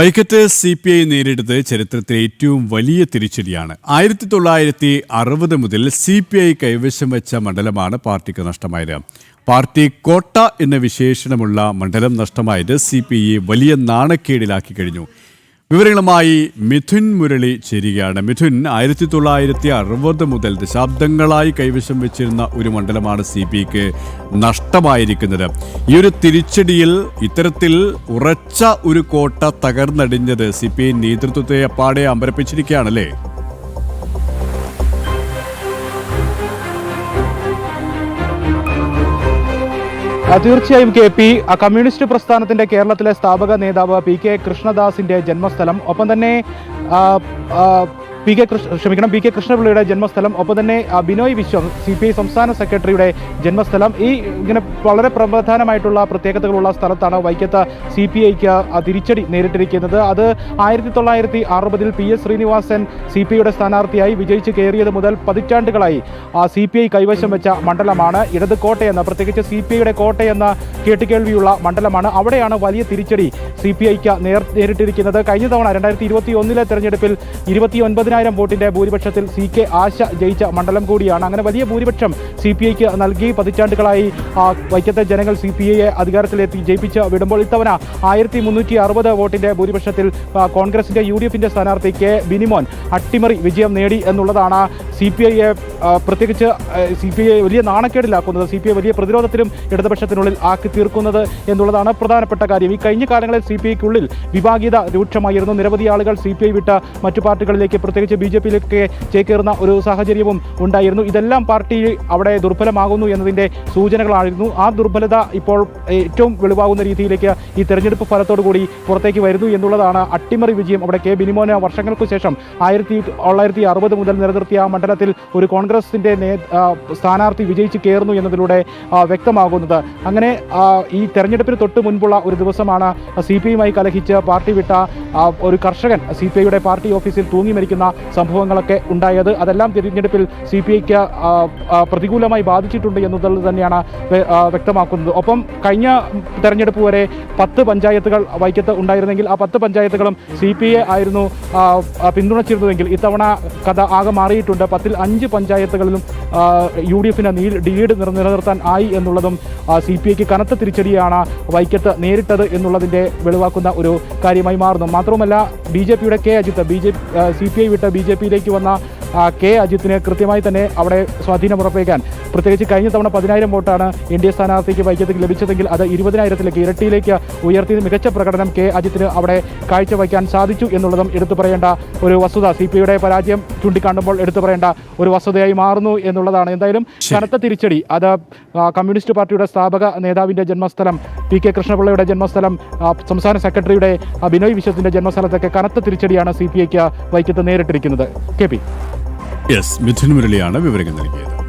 വൈക്കത്ത് CPI നേരിട്ടത് ചരിത്രത്തിലെ ഏറ്റവും വലിയ തിരിച്ചടിയാണ്. 1960 മുതൽ CPI കൈവശം വെച്ച മണ്ഡലമാണ് പാർട്ടിക്ക് നഷ്ടമായത്. പാർട്ടി കോട്ട എന്ന വിശേഷണമുള്ള മണ്ഡലം നഷ്ടമായത് CPIയെ വലിയ നാണക്കേടിലാക്കി കഴിഞ്ഞു. വിവരങ്ങളുമായി മിഥുൻ മുരളി ചേരുകയാണ്. മിഥുൻ, 1960 മുതൽ ദശാബ്ദങ്ങളായി കൈവശം വെച്ചിരുന്ന ഒരു മണ്ഡലമാണ് CPIക്ക് നഷ്ടമായിരിക്കുന്നത്. ഈ ഒരു തിരിച്ചടിയിൽ ഇത്തരത്തിൽ ഉറച്ച ഒരു കോട്ട തകർന്നടിഞ്ഞത് CPI നേതൃത്വത്തെ അപ്പാടെ അമ്പരപ്പിച്ചിരിക്കുകയാണല്ലേ? തീർച്ചയായും KP, കമ്മ്യൂണിസ്റ്റ് പ്രസ്ഥാനത്തിന്റെ കേരളത്തിലെ സ്ഥാപക നേതാവ് PK കൃഷ്ണദാസിന്റെ ജന്മസ്ഥലം, ഒപ്പം തന്നെ PK കൃഷ്ണപിള്ളയുടെ ജന്മസ്ഥലം, ഒപ്പം തന്നെ ബിനോയ് വിശ്വം CPI സംസ്ഥാന സെക്രട്ടറിയുടെ ജന്മസ്ഥലം. ഇങ്ങനെ വളരെ പ്രധാനമായിട്ടുള്ള പ്രത്യേകതകളുള്ള സ്ഥലത്താണ് വൈക്കത്ത് CPIക്ക് തിരിച്ചടി നേരിട്ടിരിക്കുന്നത്. അത് 1960 PS ശ്രീനിവാസൻ CPIയുടെ സ്ഥാനാർത്ഥിയായി വിജയിച്ച് കയറിയത് മുതൽ പതിറ്റാണ്ടുകളായി CPI കൈവശം വെച്ച മണ്ഡലമാണ്. ഇടത് കോട്ടയെന്ന, പ്രത്യേകിച്ച് CPIയുടെ കോട്ടയെന്ന കേട്ടുകേൾവിയുള്ള മണ്ഡലമാണ്. അവിടെയാണ് വലിയ തിരിച്ചടി CPIക്ക് നേരിട്ടിരിക്കുന്നത്. കഴിഞ്ഞ തവണ 2021 തെരഞ്ഞെടുപ്പിൽ 29,000 വോട്ടിന്റെ ഭൂരിപക്ഷത്തിൽ CK ആശ ജയിച്ച മണ്ഡലം കൂടിയാണ്. അങ്ങനെ വലിയ ഭൂരിപക്ഷം CPIക്ക് നൽകി പതിറ്റാണ്ടുകളായി വൈക്കത്തെ ജനങ്ങൾ CPIയെ അധികാരത്തിലെത്തി ജയിപ്പിച്ച് വിടുമ്പോൾ ഇത്തവണ 1360 വോട്ടിന്റെ ഭൂരിപക്ഷത്തിൽ കോൺഗ്രസിന്റെ UDFന്റെ സ്ഥാനാർത്ഥി K ബിനിമോൻ അട്ടിമറി വിജയം നേടി എന്നുള്ളതാണ് CPIയെ, പ്രത്യേകിച്ച് CPIയെ വലിയ നാണക്കേടിലാക്കുന്നത്, CPI വലിയ പ്രതിരോധത്തിലും ഇടതുപക്ഷത്തിനുള്ളിൽ ആക്കി തീർക്കുന്നത് എന്നുള്ളതാണ് പ്രധാനപ്പെട്ട കാര്യം. ഈ കഴിഞ്ഞ കാലങ്ങളിൽ CPIക്കുള്ളിൽ വിഭാഗീയത രൂക്ഷമായിരുന്നു. നിരവധി ആളുകൾ CPI വിട്ട് മറ്റു പാർട്ടികളിലേക്ക്, പ്രത്യേകിച്ച് BJPയിലേക്ക് ചേക്കേറുന്ന ഒരു സാഹചര്യവും ഉണ്ടായിരുന്നു. ഇതെല്ലാം പാർട്ടി അവിടെ ദുർബലമാകുന്നു എന്നതിൻ്റെ സൂചനകളായിരുന്നു. ആ ദുർബലത ഇപ്പോൾ ഏറ്റവും വെളിവാകുന്ന രീതിയിലേക്ക് ഈ തെരഞ്ഞെടുപ്പ് ഫലത്തോടു കൂടി പുറത്തേക്ക് വരുന്നു എന്നുള്ളതാണ്. അട്ടിമറി വിജയം അവിടെ K ബിനിമോന് വർഷങ്ങൾക്ക് ശേഷം 1960 മുതൽ നിലനിർത്തിയ മണ്ഡലത്തിൽ ഒരു കോൺഗ്രസിൻ്റെ സ്ഥാനാർത്ഥി വിജയിച്ച് കയറുന്നു എന്നതിലൂടെ വ്യക്തമാകുന്നത്. അങ്ങനെ ഈ തെരഞ്ഞെടുപ്പിന് തൊട്ട് മുൻപുള്ള ഒരു ദിവസമാണ് CPIയുമായി കലഹിച്ച് പാർട്ടി വിട്ട ഒരു കർഷകൻ CPIയുടെ പാർട്ടി ഓഫീസിൽ തൂങ്ങി മരിക്കുന്ന സംഭവങ്ങളൊക്കെ ഉണ്ടായത്. അതെല്ലാം തിരഞ്ഞെടുപ്പിൽ CPIക്ക് പ്രതികൂലമായി ബാധിച്ചിട്ടുണ്ട് എന്നുള്ളത് തന്നെയാണ് വ്യക്തമാക്കുന്നത്. ഒപ്പം കഴിഞ്ഞ തെരഞ്ഞെടുപ്പ് വരെ 10 പഞ്ചായത്തുകൾ വൈക്കത്ത് ഉണ്ടായിരുന്നെങ്കിൽ ആ 10 പഞ്ചായത്തുകളും CPI ആയിരുന്നു പിന്തുണച്ചിരുന്നതെങ്കിൽ ഇത്തവണ കഥ ആകെ മാറിയിട്ടുണ്ട്. 10ൽ 5 പഞ്ചായത്തുകളിലും UDFന് ലീഡ് നിലനിർത്താൻ ആയി എന്നുള്ളതും CPIക്ക് കനത്ത തിരിച്ചടിയാണ് വൈക്കത്ത് നേരിട്ടത് എന്നുള്ളതിൻ്റെ വെളിവാക്കുന്ന ഒരു കാര്യമായി മാറുന്നു. മാത്രവുമല്ല, BJPയുടെ K അജിത്ത്, CPI വിട്ട് BJPയിലേക്ക് വന്ന K അജിത്തിന് കൃത്യമായി തന്നെ അവിടെ സ്വാധീനം ഉറപ്പിക്കാൻ, പ്രത്യേകിച്ച് കഴിഞ്ഞ തവണ 10,000 വോട്ടാണ് NDA സ്ഥാനാർത്ഥിക്ക് വൈക്കത്തേക്ക് ലഭിച്ചതെങ്കിൽ അത് 20,000-ലേക്ക് ഇരട്ടിയിലേക്ക് ഉയർത്തി മികച്ച പ്രകടനം K അജിത്തിന് അവിടെ കാഴ്ചവയ്ക്കാൻ സാധിച്ചു എന്നുള്ളതും എടുത്തു പറയേണ്ട ഒരു വസ്തുത. CPIയുടെ പരാജയം ചൂണ്ടിക്കാണുമ്പോൾ എടുത്തു പറയേണ്ട ഒരു വസ്തുതയായി മാറുന്നു എന്നുള്ളതാണ്. എന്തായാലും കനത്ത തിരിച്ചടി, അത് കമ്മ്യൂണിസ്റ്റ് പാർട്ടിയുടെ സ്ഥാപക നേതാവിൻ്റെ ജന്മസ്ഥലം, PK കൃഷ്ണപിള്ളയുടെ ജന്മസ്ഥലം, സംസ്ഥാന സെക്രട്ടറിയുടെ ബിനോയ് വിശ്വത്തിൻ്റെ ജന്മസ്ഥലത്തൊക്കെ കനത്ത തിരിച്ചടിയാണ് CPIക്ക് വൈക്കത്ത് നേരിട്ടിരിക്കുന്നത്. KP. മിഥുൻ മുരളിയാണ് വിവരങ്ങൾ നൽകിയത്.